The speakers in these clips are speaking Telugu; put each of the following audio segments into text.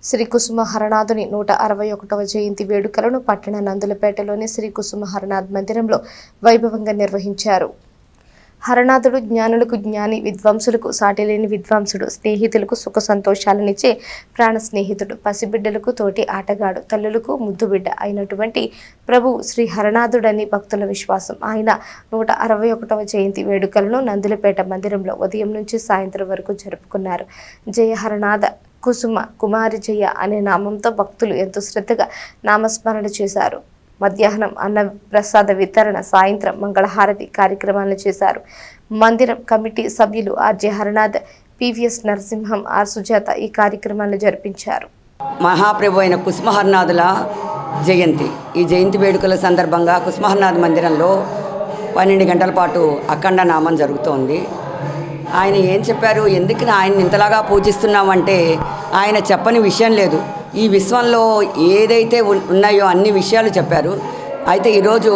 శ్రీ కుసుమ హరనాథుని 161వ జయంతి వేడుకలను పట్టణ నందులపేటలోని శ్రీ కుసుమ హరనాథ్ మందిరంలో వైభవంగా నిర్వహించారు. హరనాథుడు జ్ఞానులకు జ్ఞాని, విద్వాంసులకు సాటిలేని విద్వాంసుడు, స్నేహితులకు సుఖ సంతోషాలనిచ్చే ప్రాణ స్నేహితుడు, పసిబిడ్డలకు తోటి ఆటగాడు, తల్లులకు ముద్దుబిడ్డ అయినటువంటి ప్రభు శ్రీ హరనాథుడని భక్తుల విశ్వాసం. ఆయన 161వ జయంతి వేడుకలను నందులపేట మందిరంలో ఉదయం నుంచి సాయంత్రం వరకు జరుపుకున్నారు. జయ హరనాథ కుసుమ కుమారి జయ అనే నామంతో భక్తులు ఎంతో శ్రద్ధగా నామస్మరణ చేశారు. మధ్యాహ్నం అన్న ప్రసాద వితరణ, సాయంత్రం మంగళహారతి కార్యక్రమాలను చేశారు. మందిరం కమిటీ సభ్యులు RJ Haranath, PVS Narasimham, R Sujatha ఈ కార్యక్రమాలను జరిపించారు. మహాప్రభు అయిన కుసుమహరనాథుల జయంతి, ఈ జయంతి వేడుకల సందర్భంగా కుసుమహరనాథ్ మందిరంలో 12 గంటల పాటు అఖండ నామం జరుగుతోంది. ఆయన ఏం చెప్పారు, ఎందుకు ఆయన ఇంతలాగా పూజిస్తున్నామంటే ఆయన చెప్పని విషయం లేదు. ఈ విశ్వంలో ఏదైతే ఉన్నాయో అన్ని విషయాలు చెప్పారు. అయితే ఈరోజు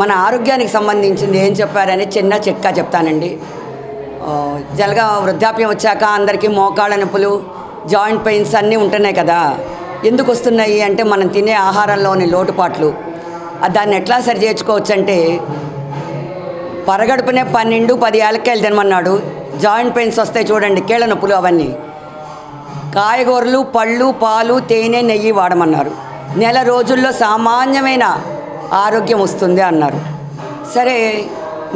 మన ఆరోగ్యానికి సంబంధించింది ఏం చెప్పారని చిన్న చిట్కా చెప్తానండి. జలగా వృద్ధాప్యం వచ్చాక అందరికీ మోకాళ్ళ నొప్పులు, జాయింట్ పెయిన్స్ అన్నీ ఉంటున్నాయి కదా. ఎందుకు వస్తున్నాయి అంటే మనం తినే ఆహారంలోని లోటుపాట్లు. దాన్ని ఎట్లా సరి చేసుకోవచ్చు అంటే పరగడుపునే 12-10 ఏళ్ళకాయలు తినమన్నాడు. జాయింట్ పెయిన్స్ వస్తాయి చూడండి, కీళ్ళ నొప్పులు అవన్నీ. కాయగూరలు, పళ్ళు, పాలు, తేనె, నెయ్యి వాడమన్నారు. నెల రోజుల్లో సామాన్యమైన ఆరోగ్యం వస్తుంది అన్నారు. సరే,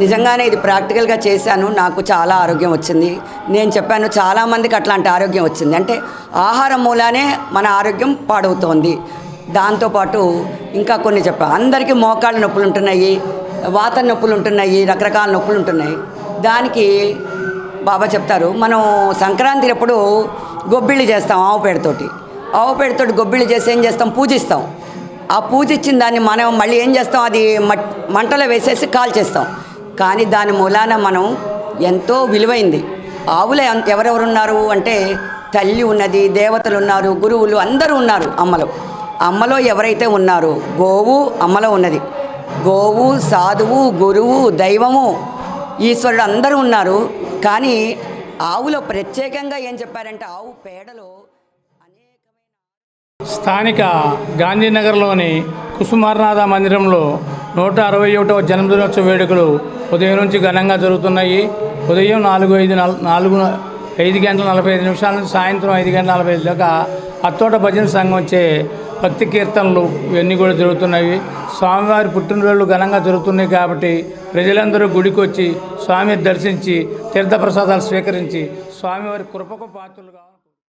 నిజంగానే ఇది ప్రాక్టికల్గా చేశాను. నాకు చాలా ఆరోగ్యం వచ్చింది. నేను చెప్పాను చాలామందికి అట్లాంటి ఆరోగ్యం వచ్చింది. అంటే ఆహారం మూలానే మన ఆరోగ్యం పాడవుతోంది. దాంతోపాటు ఇంకా కొన్ని చెప్పాను. అందరికీ మోకాళ్ళ నొప్పులు ఉంటున్నాయి, వాత నొప్పులు ఉంటున్నాయి, రకరకాల నొప్పులు ఉంటున్నాయి. దానికి బాబా చెప్తారు, మనం సంక్రాంతి అప్పుడు గొబ్బిళ్ళు చేస్తాం. ఆవు పేడతోటి గొబ్బిళ్ళు చేసి ఏం చేస్తాం, పూజిస్తాం. ఆ పూజ ఇచ్చిన దాన్ని మనం మళ్ళీ ఏం చేస్తాం, అది మంటలో వేసేసి కాల్చేస్తాం. కానీ దాని మూలాన మనం ఎంతో విలువైంది. ఆవులు ఎవరెవరు ఉన్నారు అంటే తల్లి ఉన్నది, దేవతలు ఉన్నారు, గురువులు అందరూ ఉన్నారు. అమ్మలో ఎవరైతే ఉన్నారో గోవు అమ్మలో ఉన్నది. గోవు, సాధువు, గురువు, దైవము, ఈశ్వరుడు అందరూ ఉన్నారు. కానీ ఆవులో ప్రత్యేకంగా ఏం చెప్పారంటే ఆవు పేడలో స్థానిక గాంధీనగర్లోని కుసుమహరనాథ మందిరంలో 161వ జన్మదినోత్సవ వేడుకలు ఉదయం నుంచి ఘనంగా జరుగుతున్నాయి. ఉదయం 5 గంటల 45 నిమిషాల నుంచి సాయంత్రం 5 గంటల 45 దాకా అత్తోట భజన సంఘం వచ్చే భక్తి కీర్తనలు ఇవన్నీ కూడా జరుగుతున్నాయి. స్వామివారి పుట్టినరోజులు ఘనంగా జరుగుతున్నాయి కాబట్టి ప్రజలందరూ గుడికి వచ్చి స్వామిని దర్శించి తీర్థప్రసాదాలు స్వీకరించి స్వామివారి కృపకు పాత్రలుగా